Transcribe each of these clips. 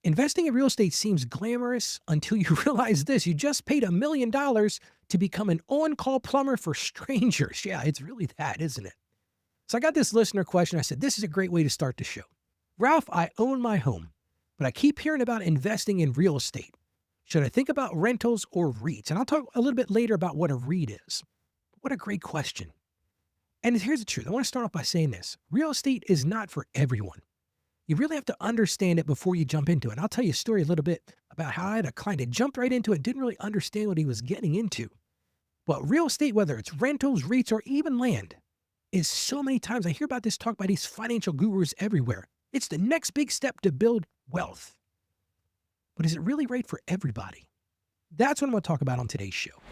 Investing in real estate seems glamorous until you realize this. You just paid $1 million to become an on-call plumber for strangers. Yeah, it's really that, isn't it? So I got this listener question. I said, this is a great way to start the show. Ralph, I own my home, but I keep hearing about investing in real estate. Should I think about rentals or REITs? And I'll talk a little bit later about what a REIT is. What a great question. And here's the truth. I want to start off by saying this. Real estate is not for everyone. You really have to understand it before you jump into it. And I'll tell you a story a little bit about how I had a client that jumped right into it, didn't really understand what he was getting into. But real estate, whether it's rentals, REITs, or even land, is so many times I hear about this talk by these financial gurus everywhere. It's the next big step to build wealth. But is it really right for everybody? That's what I'm going to talk about on today's show.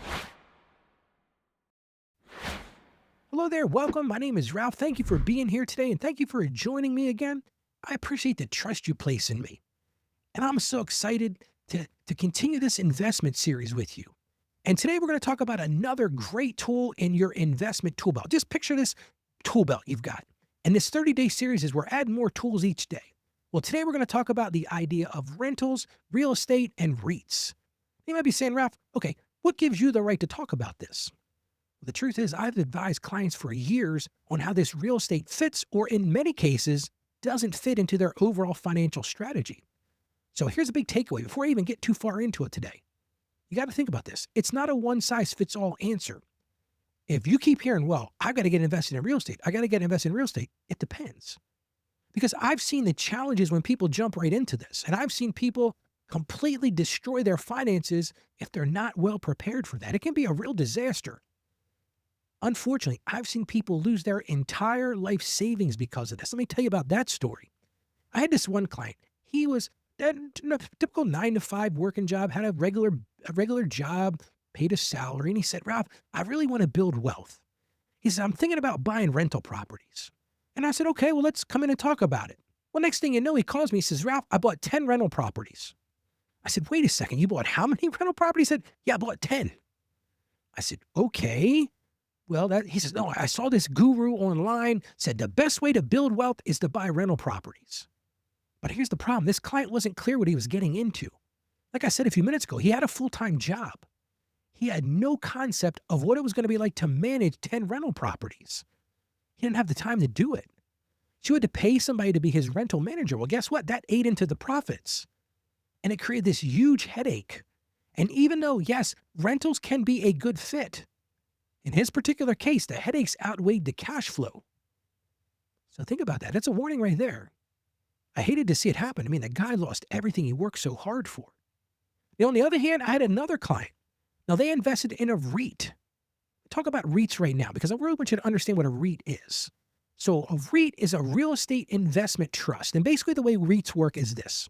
Hello there. Welcome. My name is Ralph. Thank you for being here today, and thank you for joining me again. I appreciate the trust you place in me. And I'm so excited to continue this investment series with you. And today we're going to talk about another great tool in your investment tool belt. Just picture this tool belt you've got. And this 30-day series is we're adding more tools each day. Well, today we're going to talk about the idea of rentals, real estate, and REITs. You might be saying, Ralph, okay, what gives you the right to talk about this? Well, the truth is I've advised clients for years on how this real estate fits, or in many cases, doesn't fit into their overall financial strategy. So here's a big takeaway before I even get too far into it today. You got to think about this. It's not a one-size-fits-all answer. If you keep hearing, well, I've got to get invested in real estate, I got to get invested in real estate, it depends. Because I've seen the challenges when people jump right into this, and I've seen people completely destroy their finances if they're not well prepared for that. It can be a real disaster. Unfortunately, I've seen people lose their entire life savings because of this. Let me tell you about that story. I had this one client. He was a typical 9-to-5 working job, had a regular job, paid a salary, and he said, Ralph, I really want to build wealth. He said, I'm thinking about buying rental properties. And I said, okay, well, let's come in and talk about it. Well, next thing you know, he calls me, he says, Ralph, I bought 10 rental properties. I said, wait a second, you bought how many rental properties? He said, yeah, I bought 10. I said, okay. Well, he says, no, I saw this guru online, said the best way to build wealth is to buy rental properties. But here's the problem. This client wasn't clear what he was getting into. Like I said a few minutes ago, he had a full-time job. He had no concept of what it was going to be like to manage 10 rental properties. He didn't have the time to do it. So you had to pay somebody to be his rental manager. Well, guess what? That ate into the profits. And it created this huge headache. And even though, yes, rentals can be a good fit, in his particular case, the headaches outweighed the cash flow. So think about that. That's a warning right there. I hated to see it happen. I mean, the guy lost everything he worked so hard for. Now, on the other hand, I had another client. Now, they invested in a REIT. Talk about REITs right now because I really want you to understand what a REIT is. So a REIT is a real estate investment trust. And basically the way REITs work is this.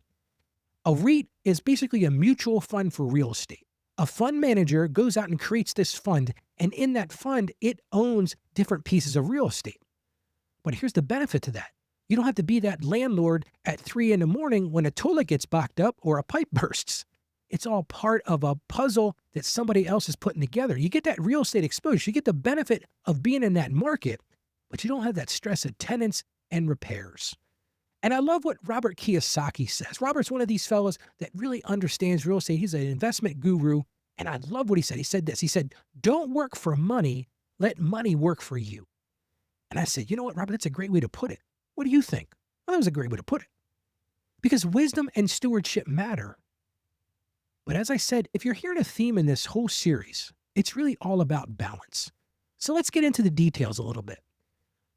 A REIT is basically a mutual fund for real estate. A fund manager goes out and creates this fund, and in that fund, it owns different pieces of real estate. But here's the benefit to that. You don't have to be that landlord at 3 a.m. when a toilet gets backed up or a pipe bursts. It's all part of a puzzle that somebody else is putting together. You get that real estate exposure. You get the benefit of being in that market, but you don't have that stress of tenants and repairs. And I love what Robert Kiyosaki says. Robert's one of these fellows that really understands real estate. He's an investment guru. And I love what he said. He said this. He said, don't work for money. Let money work for you. And I said, you know what, Robert, that's a great way to put it. What do you think? Well, that was a great way to put it. Because wisdom and stewardship matter. But as I said, if you're hearing a theme in this whole series, it's really all about balance. So let's get into the details a little bit.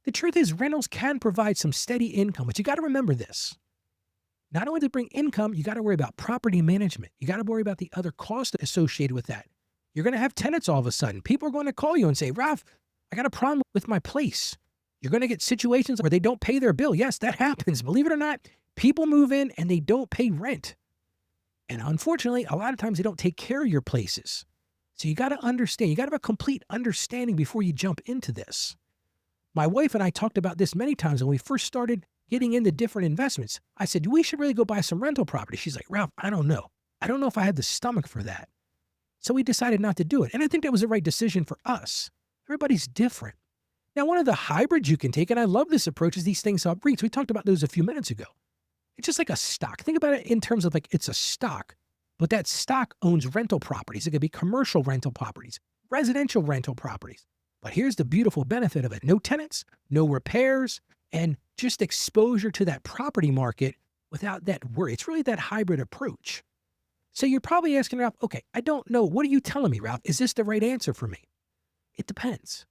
The truth is rentals can provide some steady income, but you got to remember this. Not only to bring income, you got to worry about property management. You got to worry about the other costs associated with that. You're going to have tenants all of a sudden. People are going to call you and say, Ralph, I got a problem with my place. You're going to get situations where they don't pay their bill. Yes, that happens. Believe it or not, people move in and they don't pay rent. And unfortunately, a lot of times they don't take care of your places. So you got to understand, you got to have a complete understanding before you jump into this. My wife and I talked about this many times when we first started getting into different investments. I said, we should really go buy some rental property. She's like, Ralph, I don't know. I don't know if I have the stomach for that. So we decided not to do it. And I think that was the right decision for us. Everybody's different. Now, one of the hybrids you can take, and I love this approach, is these things called REITs. We talked about those a few minutes ago. It's just like a stock. Think about it in terms of like it's a stock, but that stock owns rental properties. It could be commercial rental properties, residential rental properties. But here's the beautiful benefit of it. No tenants, no repairs, and just exposure to that property market without that worry. It's really that hybrid approach. So you're probably asking, Ralph, okay, I don't know. What are you telling me, Ralph? Is this the right answer for me? It depends.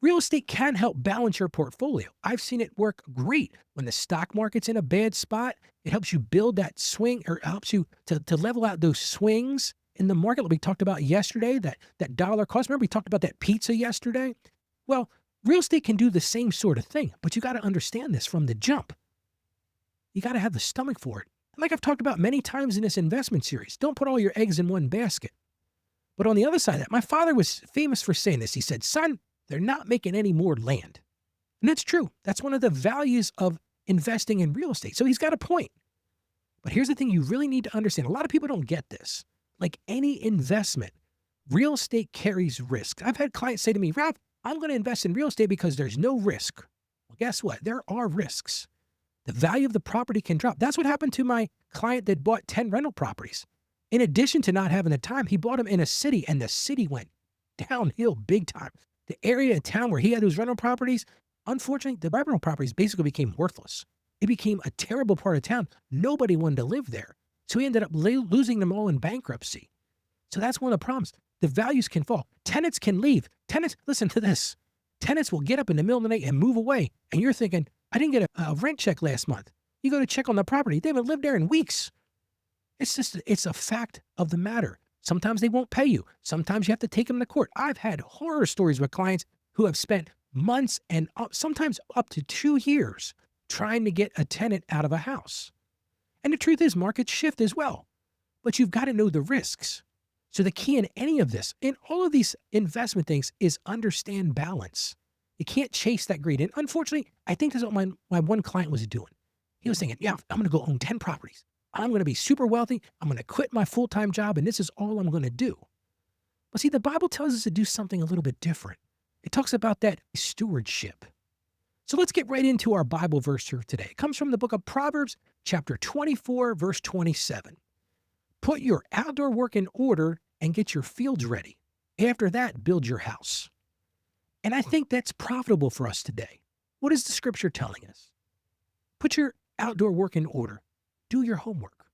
Real estate can help balance your portfolio. I've seen it work great when the stock market's in a bad spot. It helps you build that swing, or helps you to level out those swings in the market that we talked about yesterday, that dollar cost. Remember we talked about that pizza yesterday? Well, real estate can do the same sort of thing, but you got to understand this from the jump. You got to have the stomach for it. And like I've talked about many times in this investment series, don't put all your eggs in one basket. But on the other side of that, my father was famous for saying this. He said, son, they're not making any more land. And that's true. That's one of the values of investing in real estate. So he's got a point. But here's the thing you really need to understand. A lot of people don't get this. Like any investment, real estate carries risk. I've had clients say to me, Ralph, I'm going to invest in real estate because there's no risk. Well, guess what? There are risks. The value of the property can drop. That's what happened to my client that bought 10 rental properties. In addition to not having the time, he bought them in a city, and the city went downhill big time. The area of town where he had those rental properties, unfortunately, the rental properties basically became worthless. It became a terrible part of town. Nobody wanted to live there. So he ended up losing them all in bankruptcy. So that's one of the problems. The values can fall. Tenants can leave. Tenants, listen to this. Tenants will get up in the middle of the night and move away. And you're thinking, I didn't get a rent check last month. You go to check on the property. They haven't lived there in weeks. It's a fact of the matter. Sometimes they won't pay you. Sometimes you have to take them to court. I've had horror stories with clients who have spent months and sometimes up to 2 years trying to get a tenant out of a house. And the truth is markets shift as well, but you've got to know the risks. So the key in any of this, in all of these investment things, is understand balance. You can't chase that greed. And unfortunately, I think that's what my one client was doing. He was thinking, yeah, I'm going to go own 10 properties. I'm going to be super wealthy. I'm going to quit my full-time job, and this is all I'm going to do. But see, the Bible tells us to do something a little bit different. It talks about that stewardship. So let's get right into our Bible verse here today. It comes from the book of Proverbs, chapter 24, verse 27. Put your outdoor work in order and get your fields ready. After that, build your house. And I think that's profitable for us today. What is the scripture telling us? Put your outdoor work in order. Do your homework.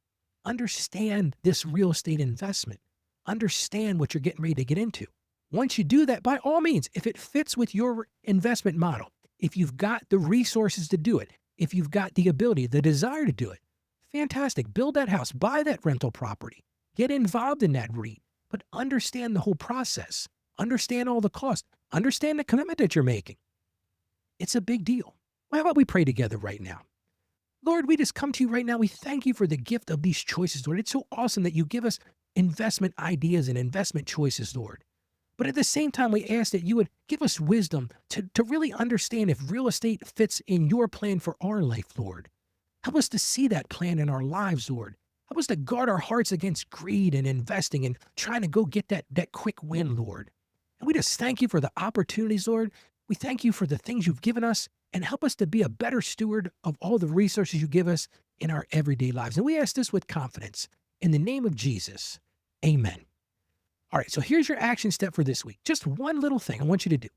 Understand this real estate investment. Understand what you're getting ready to get into. Once you do that, by all means, if it fits with your investment model, if you've got the resources to do it, if you've got the ability, the desire to do it, fantastic. Build that house, buy that rental property, get involved in that REIT, but understand the whole process. Understand all the costs. Understand the commitment that you're making. It's a big deal. Well, how about we pray together right now? Lord, we just come to you right now. We thank you for the gift of these choices, Lord. It's so awesome that you give us investment ideas and investment choices, Lord. But at the same time, we ask that you would give us wisdom to really understand if real estate fits in your plan for our life, Lord. Help us to see that plan in our lives, Lord. Help us to guard our hearts against greed and investing and trying to go get that quick win, Lord. And we just thank you for the opportunities, Lord. We thank you for the things you've given us, and help us to be a better steward of all the resources you give us in our everyday lives. And we ask this with confidence. In the name of Jesus, amen. All right, so here's your action step for this week. Just one little thing I want you to do.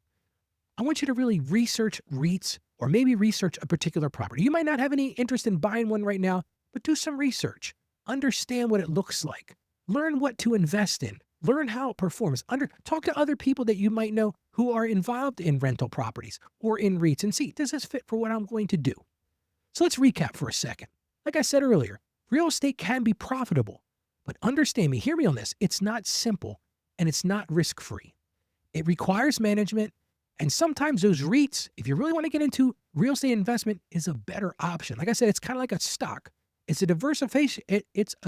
I want you to really research REITs or maybe research a particular property. You might not have any interest in buying one right now, but do some research. Understand what it looks like. Learn what to invest in. Learn how it performs. Talk to other people that you might know who are involved in rental properties or in REITs and see, does this fit for what I'm going to do? So let's recap for a second. Like I said earlier, real estate can be profitable, but understand me, hear me on this. It's not simple and it's not risk-free. It requires management, and sometimes those REITs, if you really want to get into real estate investment, is a better option. Like I said, it's kind of like a stock. It's a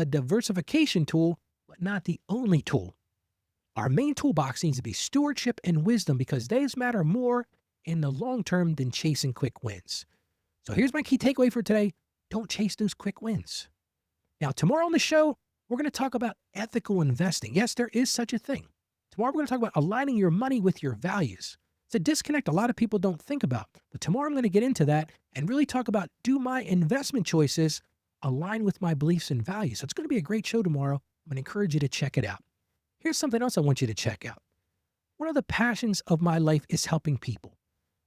diversification tool, but not the only tool. Our main toolbox needs to be stewardship and wisdom because these matter more in the long term than chasing quick wins. So here's my key takeaway for today. Don't chase those quick wins. Now, tomorrow on the show, we're going to talk about ethical investing. Yes, there is such a thing. Tomorrow, we're going to talk about aligning your money with your values. It's a disconnect a lot of people don't think about. But tomorrow, I'm going to get into that and really talk about, do my investment choices align with my beliefs and values. So it's going to be a great show tomorrow. I'm going to encourage you to check it out. Here's something else I want you to check out. One of the passions of my life is helping people.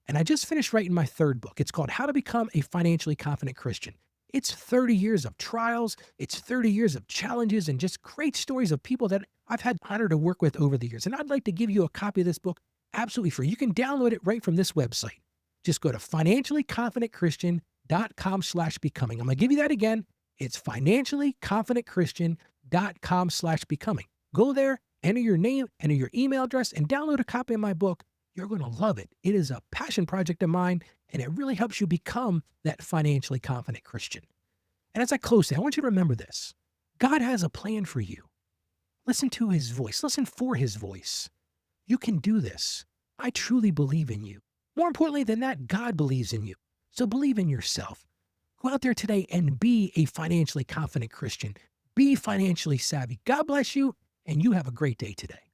And I just finished writing my third book. It's called How to Become a Financially Confident Christian. It's 30 years of trials, it's 30 years of challenges, and just great stories of people that I've had the honor to work with over the years. And I'd like to give you a copy of this book absolutely free. You can download it right from this website. Just go to financiallyconfidentchristian.com/becoming. I'm going to give you that again. It's financiallyconfidentchristian.com/becoming. Go there, enter your name, enter your email address, and download a copy of my book. You're going to love it. It is a passion project of mine, and it really helps you become that financially confident Christian. And as I close today, I want you to remember this. God has a plan for you. Listen to his voice. Listen for his voice. You can do this. I truly believe in you. More importantly than that, God believes in you. So believe in yourself. Go out there today and be a financially confident Christian. Be financially savvy. God bless you, and you have a great day today.